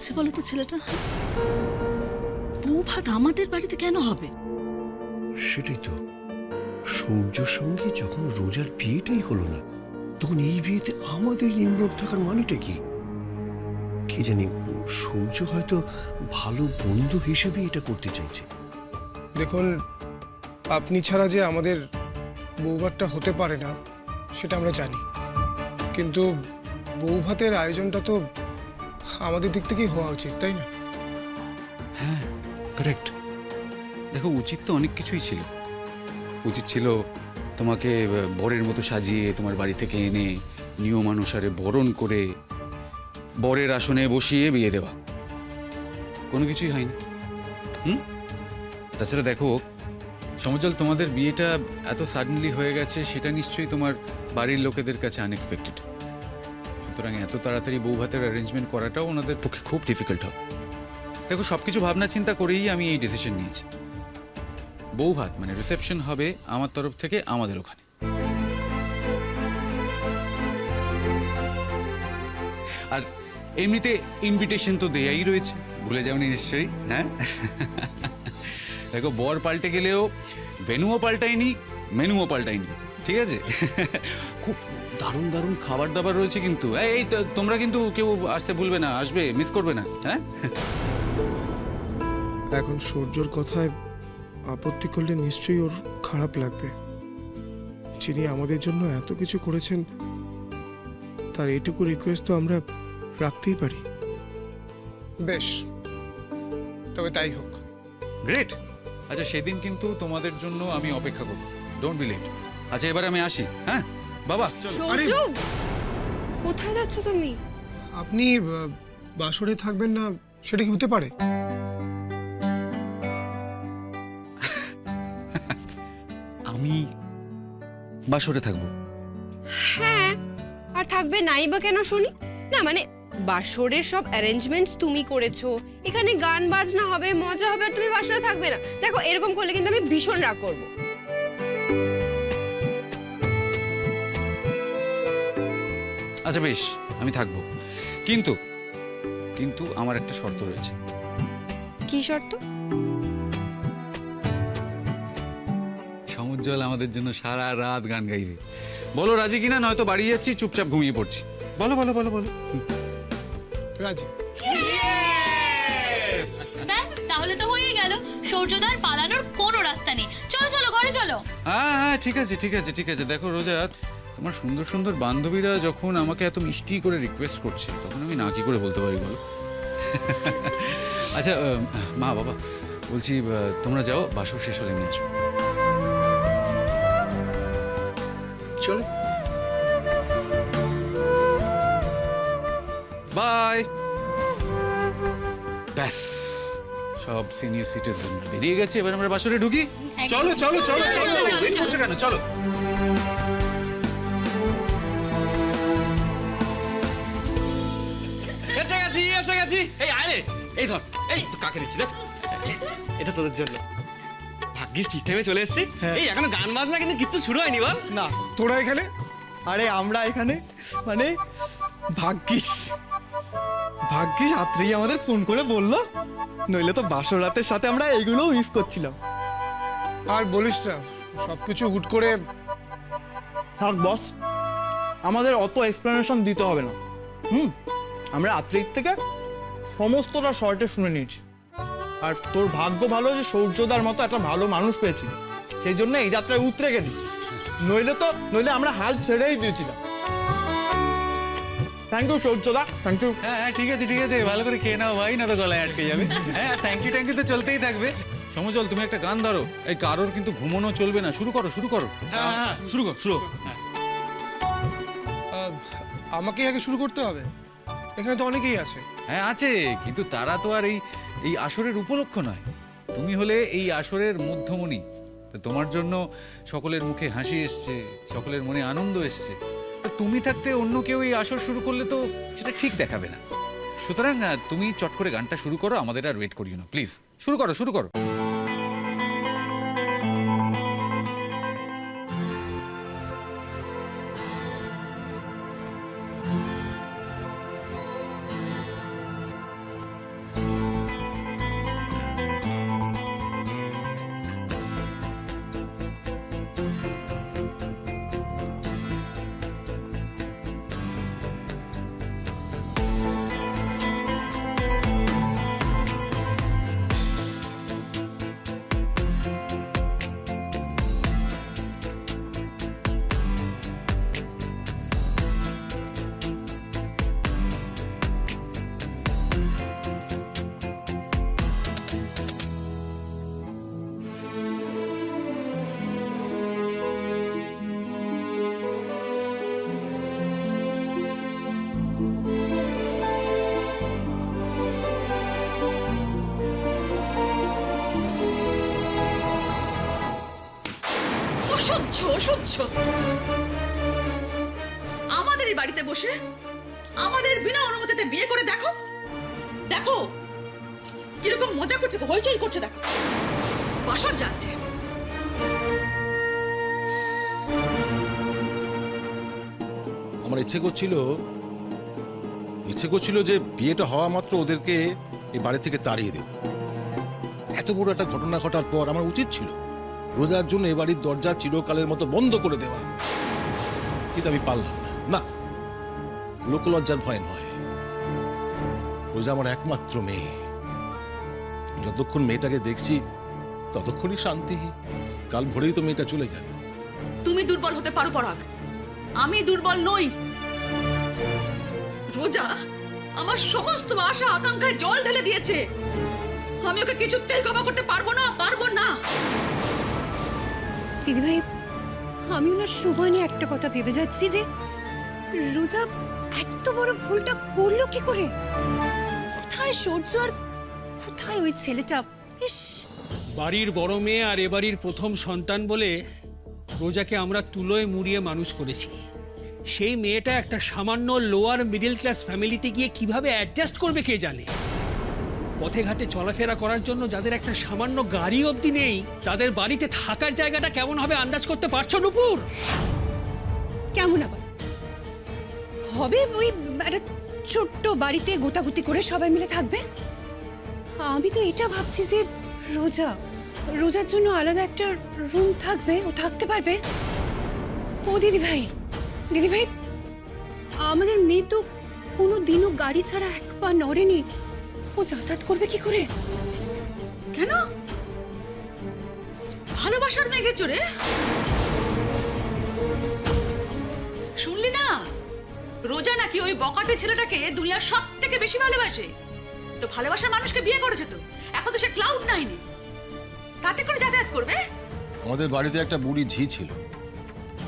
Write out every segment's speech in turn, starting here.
বলছে বলো তো ছেলেটা? বউ ভাত আমাদের বাড়িতে কেন হবে? সেটাই তো, সূর্যর সঙ্গে যখন রোজার বিয়েটাই হলো না, তখন এই বিয়েতে আমাদের ইনভলভ থাকার মানেটা কি? কি জানি, সূর্য হয়তো ভালো বন্ধু হিসেবে এটা করতে চাইছে। দেখুন, আপনি ছাড়া যে আমাদের বৌভাতটা হতে পারে না সেটা আমরা জানি, কিন্তু বৌভাতের আয়োজনটা তো আমাদের দিক থেকেই হওয়া উচিত, তাই না? হ্যাঁ, কারেক্ট। দেখো, উচিত তো অনেক কিছুই ছিল। উচিত ছিল তোমাকে বরের মতো সাজিয়ে তোমার বাড়ি থেকে এনে নিয়মানুসারে বরণ করে বরের আসনে বসিয়ে বিয়ে দেওয়া। কোনো কিছুই হয়নি। তাছাড়া দেখো সমজল, তোমাদের বিয়েটা এত সাডেনলি হয়ে গেছে, সেটা নিশ্চয়ই তোমার বাড়ির লোকেদের কাছে আনএক্সপেক্টেড। সুতরাং এত তাড়াতাড়ি বউ ভাতের অ্যারেঞ্জমেন্ট করাটাও ওনাদের পক্ষে খুব ডিফিকাল্ট হবে। দেখো, সবকিছু ভাবনা চিন্তা করেই আমি এই ডিসিশন নিয়েছি। বউ ভাত মানে রিসেপশন হবে আমার তরফ থেকে আমাদের ওখানে। আর এমনিতে ইনভিটেশন তো দেয়াই রয়েছে, ভুলে যাওনি নিশ্চয়ই? হ্যাঁ, দেখো, বর পাল্টে গেলেও ভেনুও পাল্টায়নি, মেনুও পাল্টায়নি, ঠিক আছে? খুব দারুণ দারুণ খাবার দাবার রয়েছে কিন্তু। এই তোমরা কিন্তু কেউ আসতে ভুলবে না, আসবে, মিস করবে না। হ্যাঁ, এখন সূর্যর কথায় আপত্তি করলে নিশ্চয়ই ওর খারাপ লাগবে। যিনি আমাদের জন্য এত কিছু করেছেন, তার এইটুকু রিকোয়েস্ট তো আমরা রাখতেই পারি। বেশ, তবে তাই হোক। গ্রেট। আচ্ছা, সেদিন কিন্তু তোমাদের জন্য আমি অপেক্ষা করব, ডোন্ট বি লেট। আচ্ছা, এবার আমি আসি। হ্যাঁ বাবা, সূর্য, কোথায় যাচ্ছ তুমি? আপনি বাসরে থাকবেন না সেটা কি হতে পারে? আমি বাসরে থাকবো? হ্যাঁ, আর থাকবে নাই বা কেন শুনি? না মানে বাসরের সব অ্যারেঞ্জমেন্টস তুমি করেছো, এখানে গান বাজনা হবে, মজা হবে, আর তুমি বাসরে থাকবে না? দেখো, এরকম করলে কিন্তু আমি ভীষণ রাগ করবো। আচ্ছা বেশ, আমি থাকবো, কিন্তু কিন্তু আমার একটা শর্ত রয়েছে। কি শর্ত? সমুজ্জ্বল আমাদের জন্য সারা রাত গান গাইবে। বলো রাজি কিনা, নয়তো বাড়ি যাচ্ছি, চুপচাপ ঘুমিয়ে পড়ছি। বলো বলো বলো বলো। রাজি। ব্যাস, তাহলে তো হয়ে গেল। সূর্যদার পালানোর কোনো রাস্তা নেই। চলো চলো, ঘরে চলো। হ্যাঁ হ্যাঁ, ঠিক আছে ঠিক আছে ঠিক আছে। দেখো রোজা, তোমার সুন্দর সুন্দর বান্ধবীরা যখন আমাকে এত মিষ্টি করে রিকোয়েস্ট করছে, তখন আমি না কি করে বলতে পারি বলো? আচ্ছা মা বাবা, বলছি তোমরা যাও, বাসর শেষ হলে নিয়ে আসো। চলো। বাই। ব্যাস, সব সিনিয়র সিটিজেন বেরিয়ে গেছে, এবার আমরা বাসরে ঢুকি। চলো চলো চলো চলো, দেরি করছো কেন? চলো। এসে গেছি এসে গেছি। এই আয় রে, এই ধর, এই তো কাকে দিচ্ছি দেখ, এটা তোদের জন্য। ভাগ্যিস ঠিক টাইমে চলে এসেছি। এই এখনো গান বাজনা কিন্তু কিচ্ছু শুরু হয়নি বল না, তোরা এখানে? আরে আমরা এখানে মানে ভাগ্যিস ভাগ্যিস রাত্রি আমাদের ফোন করে বললো, নইলে তো বাসর রাতের সাথে আমরা এইগুলোও মিস করছিলাম। আর বলিস না, সবকিছু হুট করে। থাক বস, আমাদের অত এক্সপ্লেনেশন দিতে হবে না। আমরা রাত্রির থেকে সমস্তটা শর্টে শুনে নিয়েছি। আর তোর ভাগ্য ভালো যে সূর্যদার মতো একটা ভালো মানুষ পেয়েছি, সেই জন্য এই যাত্রায় উতরে গেলি। নইলে আমরা হাল ছেড়েই দিয়েছিলাম। থ্যাংক ইউ সূর্যদা, থ্যাংক ইউ। হ্যাঁ হ্যাঁ, ঠিক আছে ঠিক আছে, ভালো করে খেয়ে নাও ভাই, না তো গলায় আটকে যাবে। হ্যাঁ, থ্যাংক ইউ তো চলতেই থাকবে। সমজল, তুমি একটা গান ধরো। এই কারোর কিন্তু ঘুমানো চলবে না, শুরু করো শুরু করো। হ্যাঁ হ্যাঁ, শুরু কর শুরু কর। আমাকে আগে শুরু করতে হবে? এখানে তো অনেকেই আছে। হ্যাঁ আছে, কিন্তু তারা তো আর এই আসরের উপলক্ষ নয়। তুমি হলে এই আসরের মধ্যমণি। তো তোমার জন্য সকলের মুখে হাসি এসছে, সকলের মনে আনন্দ এসছে। তো তুমি থাকতে অন্য কেউ এই আসর শুরু করলে তো সেটা ঠিক দেখাবে না। সুতরাং তুমি চট করে গানটা শুরু করো, আমাদের আর ওয়েট করিও না প্লিজ। শুরু করো শুরু করো। অসহ্য অসহ্য। আমাদের এই বাড়িতে বসে আমাদের বিনা অনুমতিতে বিয়ে করে দেখো, দেখো কিরকম মজা করছে, হইচই করছে, দেখো বাসর যাচ্ছে। আমার ইচ্ছে করছিল যে বিয়েটা হওয়া মাত্র ওদেরকে এই বাড়ি থেকে তাড়িয়ে দেব। এত বড় একটা ঘটনা ঘটার পর আমার উচিত ছিল রোজার জন্য এ বাড়ির দরজা চিরকালের মতো বন্ধ করে দেওয়া, কিন্তু আমি পারলাম না। লোকলজ্জার ভয় নয়, রোজা আমার একমাত্র মেয়ে। যতক্ষণ মেয়েটাকে দেখছি ততক্ষণই শান্তি। কাল ভোরেই তো মেয়েটা চলে যাবে। তুমি দুর্বল হতে পারো পরাগ, আমি দুর্বল নই। রোজা আমার সমস্ত আশা আকাঙ্ক্ষায় জল ঢেলে দিয়েছে, আমি ওকে কিছুতেই ক্ষমা করতে পারবো না, পারবো না। দিদিভাই, আমি ওনার সময় নিয়ে একটা কথা ভেবে যাচ্ছি যে রোজা এত বড় ভুলটা করলো কি করে? কোথায় সূর্য আর কোথায় ওই ছেলেটা? ইস, বাড়ির বড় মেয়ে আর এ বাড়ির প্রথম সন্তান বলে রোজাকে আমরা তুলোয় মুড়িয়ে মানুষ করেছি। সেই মেয়েটা একটা সামান্য লোয়ার মিডল ক্লাস ফ্যামিলিতে গিয়ে কিভাবে অ্যাডজাস্ট করবে কে জানে। পথে ঘাটে চলাফেরা করার জন্য যাদের একটা সামান্য গাড়ি অবধি নেই, তাদের বাড়িতে থাকার জায়গাটা কেমন হবে আন্দাজ করতে পারছো নুপুর? কেমন আবার হবে? ওই একটা ছোট্ট বাড়িতে গোতাগুতি করে সবাই মিলে থাকবে। আমি তো এটা ভাবছি যে রোজার জন্য আলাদা একটা রুম থাকবে, ও থাকতে পারবে। ও দিদিভাই, আমাদের মেয়ে তো কোনো দিনও গাড়ি ছাড়া এক পা নড়েনি, ও যাতায়াত করবে কি করে? কেন ভালোবাসার মেঘে চড়ে? শুনলি না, রোজা নাকি ওই বকাটে ছেলেটাকে দুনিয়ার সব থেকে বেশি ভালোবাসে। তো ভালোবাসার মানুষকে বিয়ে করেছে, তো এখন তো সে ক্লাউড নাইনে, তাতে করে যাতায়াত করবে। আমাদের বাড়িতে একটা বুড়ি ঝি ছিল,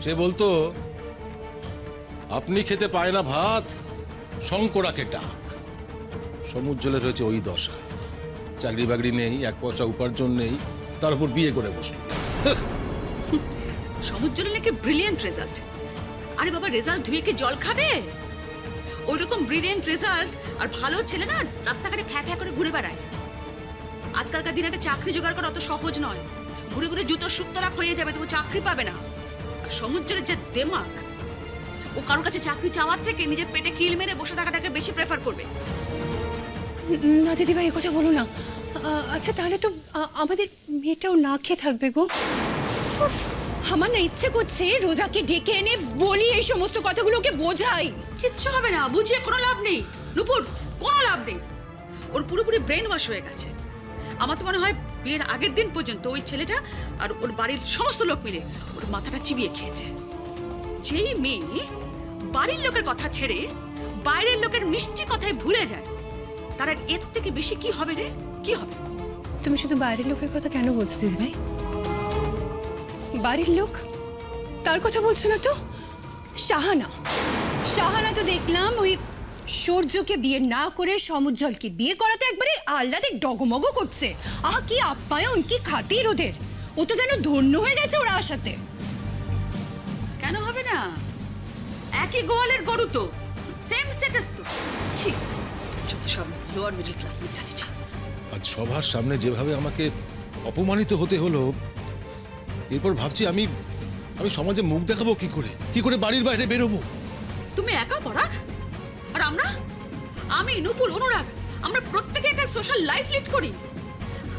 সে বলতো আপনি খেতে পায় না ভাত, শঙ্করাকে ডাক। সমুজ্জ্বলের হয়েছে ওই দশা, চাকরি বাকরি নেই, এক পয়সা উপার্জন নেই, তার উপর বিয়ে করে বসল। সমুজ্জ্বলের নাকি ব্রিলিয়েন্ট রেজাল্ট। আরে বাবা, রেজাল্ট ধুয়ে কি জল খাবে? ওই রকম ব্রিলিয়েন্ট রেজাল্ট আর ভালো ছেলে না রাস্তাঘাটে ফ্যা ফ্যা করে ঘুরে বেড়ায়। আজকালকার দিনে একটা চাকরি জোগাড় করা অত সহজ নয়। ঘুরে ঘুরে জুতোর শুক্তরাক হয়ে যাবে, তবু চাকরি পাবে না। আর সমুজ্জ্বলের যে দেমাগ, ও কারোর কাছে চাকরি চাওয়ার থেকে নিজের পেটে কিল মেরে বসে থাকাটাকে বেশি প্রেফার করবে। না দিদিভাই, কথা বলো না। আচ্ছা, তাহলে তো আমাদের মেয়েটাও না খেয়ে থাকবে গো। উফ, আমার না ইচ্ছে করছে রোজাকে ডেকে এনে বলি এই সমস্ত কথাগুলো ওকে বোঝাই। কিচ্ছু হবে না, বুঝিয়ে কোনো লাভ নেই নুপুর, কোনো লাভ নেই। ওর পুরোপুরি ব্রেন ওয়াশ হয়ে গেছে। আমার তো মনে হয় বিয়ের আগের দিন পর্যন্ত ওই ছেলেটা আর ওর বাড়ির সমস্ত লোক মিলে ওর মাথাটা চিবিয়ে খেয়েছে। যেই মেয়ে বাড়ির লোকের কথা ছেড়ে বাইরের লোকের মিষ্টি কথায় ভুলে যায়, তার আর এর থেকে বেশি কি হবে রে? কি হবে? তুমি শুধু বাইরের লোকের কথা কেন বলছো দিদিভাই? বাড়ির লোক তার কথা বলছো না তো? শাহানা তো দেখলাম ওই সূর্যকে বিয়ে না করে সমুজ্জ্বলকে বিয়ে করাতে একবারে আহ্লাদে ডগমগ করছে। আহা, কি আপ্যায়ন, কি খাতির ওদের! ও তো যেন ধন্য হয়ে গেছে ওরা আসাতে। কেন হবে না? একই গোয়ালের গরু তো, সেম স্ট্যাটাস তো। ছি, যত সব লোয়ার মিডল ক্লাস মেন্টালিটি। আজ সবার সামনে যেভাবে আমাকে অপমানিত হতে হলো, এরপর ভাবছি আমি সমাজে মুখ দেখাবো কি করে বাড়ির বাইরে বেরোবো? তুমি একা পরাগ, আর আমরা, আমি নুপুর, অনুরাগ, আমরা প্রত্যেকে একটা সোশ্যাল লাইফ লিড করি।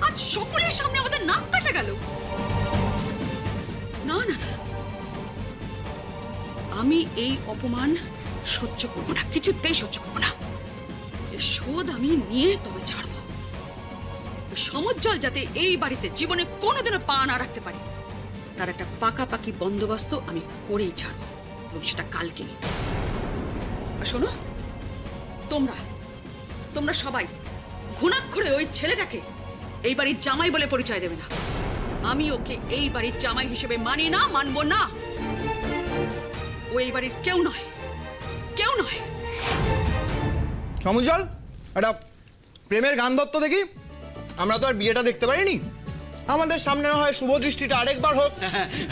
আজ সকলের সামনে আমাদের নাক কাটা গেল। না না না, আমি এই অপমান সহ্য করবো না, কিছুতেই সহ্য করবো না। এর শোধ আমি নিয়ে তবে ছাড়বো। সমুজ্জ্বল যাতে এই বাড়িতে জীবনে কোনোদিনও পা না রাখতে পারি, তার একটা পাকাপাকি বন্দোবস্ত আমি করেই ছাড়বো, এবং সেটা কালকেই। আর শোনো, তোমরা সবাই ঘুণাক্ষরে ওই ছেলেটাকে এই বাড়ির জামাই বলে পরিচয় দেবে না। আমি ওকে এই বাড়ির জামাই হিসেবে মানি না, মানবো না। ও এই বাড়ির কেউ নয়। সমুজ্জ্বল, একটা প্রেমের গান দত্ত দেখি। আমরা তো আর বিয়েটা দেখতে পারিনি, আমাদের সামনে না হয় শুভ দৃষ্টিটা আরেকবার হোক।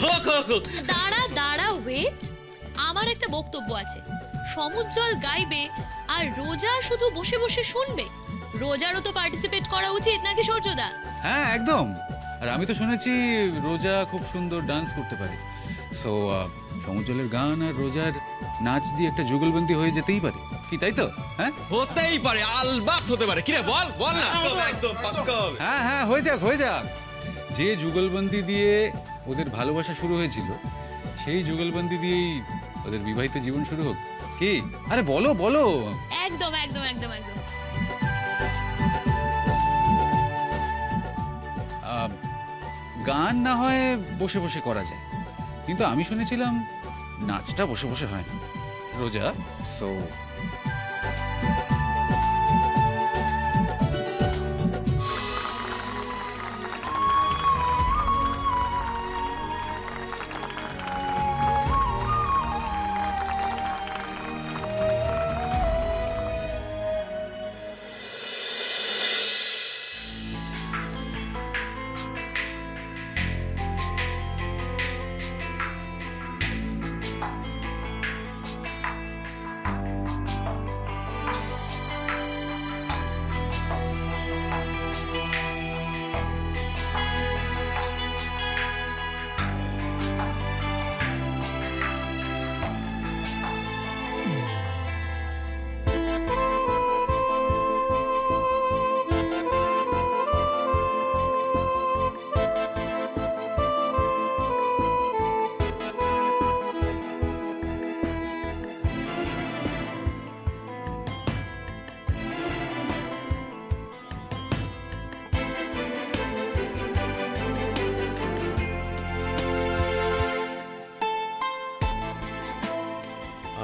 হোক হোক হোক। দাঁড়া দাঁড়া ওয়েট, আমার একটা বক্তব্য আছে। সমুজ্জ্বল গাইবে আর রোজা শুধু বসে বসে শুনবে? রোজারও তো পার্টিসিপেট করা উচিত নাকি সূর্যদা? হ্যাঁ একদম। আর আমি তো শুনেছি রোজা খুব সুন্দর ডান্স করতে পারে। সো সমুজ্জ্বলের গান আর রোজার নাচ দিয়ে একটা যুগলবন্দি হয়ে যেতেই পারে, কি তাই তো? হ্যাঁ হতেই পারে, আলবাত হতে পারে। কিরে বল বল না। হ্যাঁ হ্যাঁ, হয়ে যাক হয়ে যাক। যে যুগলবন্দি দিয়ে ওদের ভালোবাসা শুরু হয়েছিল, সেই যুগলবন্দি দিয়েই ওদের বিবাহিত জীবন শুরু হোক, কি? আরে বলো বলো। একদম একদম একদম একদম। গান না হয় বসে বসে করা যায়, কিন্তু আমি শুনেছিলাম নাচটা বসে বসে হয় না, রোজা। সো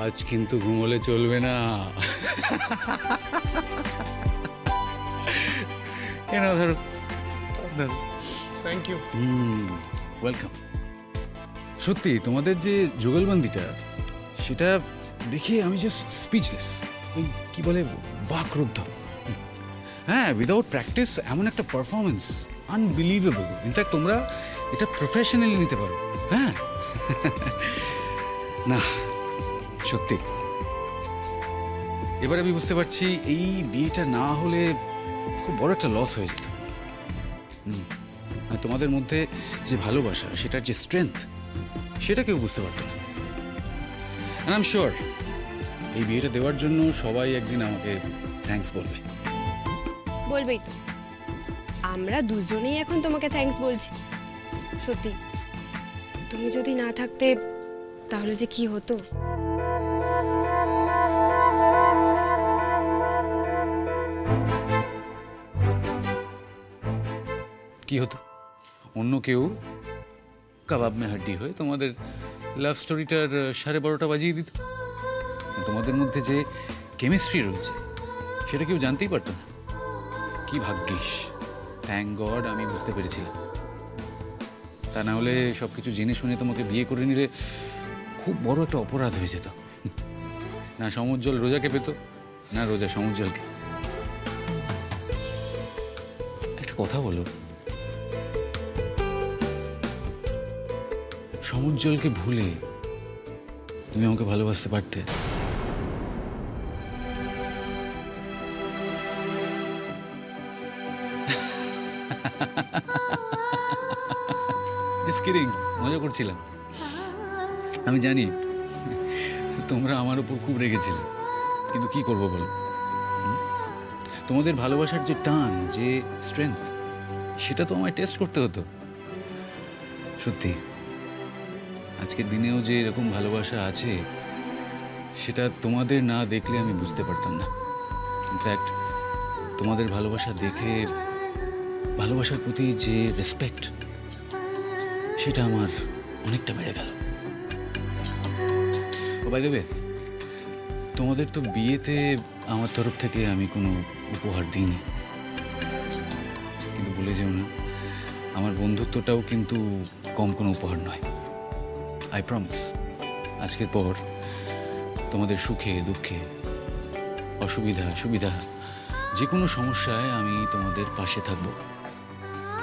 আজ কিন্তু ঘুমোলে চলবে না। এনাও ধরো। Thank you. ওয়েলকাম। সত্যি তোমাদের যে যুগলবন্দিটা, সেটা দেখে আমি জাস্ট স্পিচলেস, ওই কি বলে, বাকরুদ্ধ। হ্যাঁ, উইদাউট প্র্যাকটিস এমন একটা পারফরমেন্স, আনবিলিভেবল। ইনফ্যাক্ট তোমরা এটা প্রফেশনালি নিতে পারো। হ্যাঁ না সত্যি, এবার আমি বুঝতে পারছি এই বিয়েটা না হলে খুব বড় একটা লস হয়ে যেত। আর তোমাদের মধ্যে যে ভালোবাসা, সেটার যে স্ট্রেংথ, সেটা কেউ বুঝতে পারতো না। আর আই এম শিওর এই বিয়েটা দেওয়ার জন্য সবাই একদিন আমাকে থ্যাঙ্কস বলবে। বলবেই তো, আমরা দুজনেই এখন তোমাকে থ্যাঙ্কস বলছি। সত্যি, তুমি যদি না থাকতে তাহলে যে কি হতো। কি হতো? অন্য কেউ কাবাব মে হাড্ডি হয়ে তোমাদের লাভ স্টোরিটার 12:30 বাজিয়ে দিত। তোমাদের মধ্যে যে কেমিস্ট্রি রয়েছে, সেটা কেউ জানতেই পারতো না। কি ভাগ্যিস, থ্যাংক গড আমি বুঝতে পেরেছিলাম। তা না হলে সব কিছু জেনে শুনে তোমাকে বিয়ে করে নিলে খুব বড় একটা অপরাধ হয়ে যেত। না সমুজ্জ্বল রোজাকে পেত, না রোজা সমুজ্জ্বলকে। একটা কথা বলো, সমুজ্জ্বলকে ভুলে তুমি আমাকে ভালোবাসতে পারতে? জাস্ট কিডিং, মজা করছিলাম। আমি জানি তোমরা আমার উপর খুব রেগেছিলে, কিন্তু কি করবো বলো? তোমাদের ভালোবাসার যে টান, যে স্ট্রেংথ, সেটা তো আমায় টেস্ট করতে হতো। সত্যি আজকের দিনেও যে এরকম ভালোবাসা আছে, সেটা তোমাদের না দেখলে আমি বুঝতে পারতাম না। ইনফ্যাক্ট তোমাদের ভালোবাসা দেখে ভালোবাসার প্রতি যে রেসপেক্ট, সেটা আমার অনেকটা বেড়ে গেল। ও বাই দ্য ওয়ে, তোমাদের তো বিয়েতে আমার তরফ থেকে আমি কোনো উপহার দিইনি, কিন্তু ভুলে যেও না, আমার বন্ধুত্বটাও কিন্তু কম কোনো উপহার নয়। আই প্রমিস, আজকের পর তোমাদের সুখে দুঃখে, অসুবিধা সুবিধা, যে কোনো সমস্যায় আমি তোমাদের পাশে থাকব।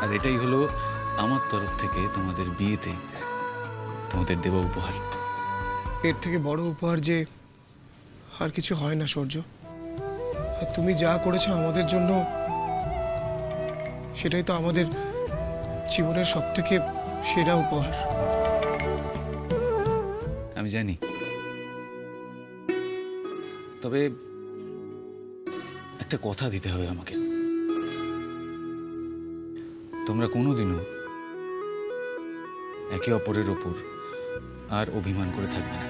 আর এটাই হলো আমার তরফ থেকে তোমাদের বিয়েতে তোমাদের দেওয়া উপহার। এর থেকে বড় উপহার যে আর কিছু হয় না সূর্য। আর তুমি যা করেছো আমাদের জন্য, সেটাই তো আমাদের জীবনের সব থেকে সেরা উপহার। আমি জানি, তবে একটা কথা দিতে হবে আমাকে। তোমরা কোনোদিনও একে অপরের ওপর আর অভিমান করে থাকবে না,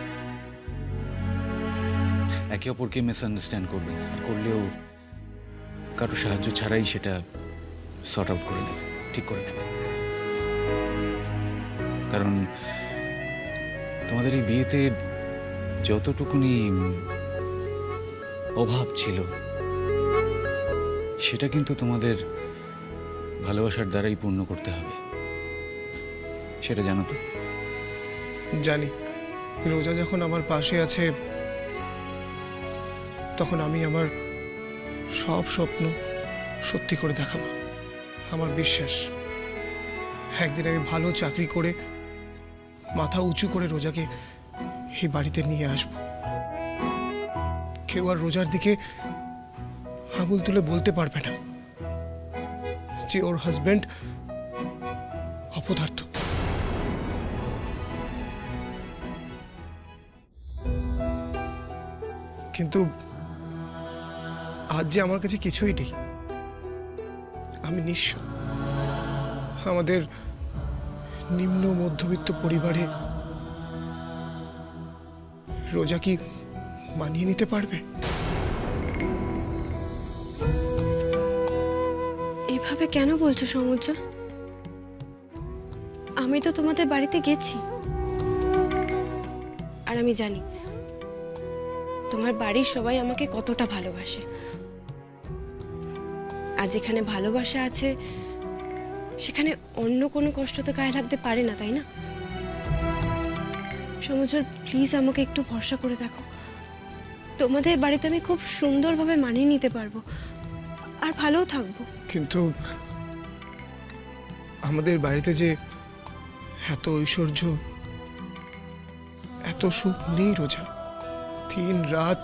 একে অপরকে মিসআন্ডারস্ট্যান্ড করবে না, আর করলেও কারো সাহায্য ছাড়াই সেটা সর্ট আউট করে নেবে, ঠিক করে নেবে। কারণ তোমাদের এই বিয়েতে যতটুকুনি অভাব ছিল সেটা কিন্তু তোমাদের ভালোবাসার দ্বারাই পূর্ণ করতে হবে, সেটা জানো তো? জানি। রোজা যখন আমার পাশে আছে তখন আমি আমার সব স্বপ্ন সত্যি করে দেখাবো। আমার বিশ্বাস একদিন আমি ভালো চাকরি করে মাথা উঁচু করে রোজাকে এই বাড়িতে নিয়ে আসব। কেউ আর রোজার দিকে আঙুল তুলে বলতে পারবে না যে ওর হাজবেন্ড অপদার্থ। কিন্তু আজ যে আমার কাছে কিছুই নেই, আমি নিঃস্ব। আমাদের নিম্ন মধ্যবিত্ত পরিবারে রোজা কি মানিয়ে নিতে পারবে? এভাবে কেন বলছো সমুদ্র? আমি তো তোমাদের বাড়িতে গেছি, আর আমি জানি তোমার বাড়ির সবাই আমাকে কতটা ভালোবাসে। আর যেখানে ভালোবাসা আছে সেখানে অন্য কোনো কষ্ট তো গায়ে লাগতে পারে না, তাই না? সমুদ্র, প্লিজ আমাকে একটু ভরসা করে দেখো। তোমাদের বাড়িতে আমি খুব সুন্দরভাবে মানিয়ে নিতে পারবো, আর ভালোও থাকবো। কিন্তু আমাদের বাড়িতে যে এত ঐশ্বর্য, এত সুখ নেই রোজা। দিন রাত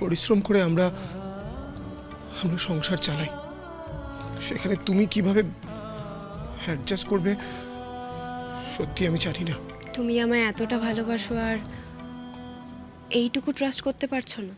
পরিশ্রম করে আমরা সংসার চালাই, সেখানে তুমি কিভাবে অ্যাডজাস্ট করবে সত্যি আমি জানি না। তুমি আমায় এতটা ভালোবাসো আর এইটুকু ট্রাস্ট করতে পারছো না?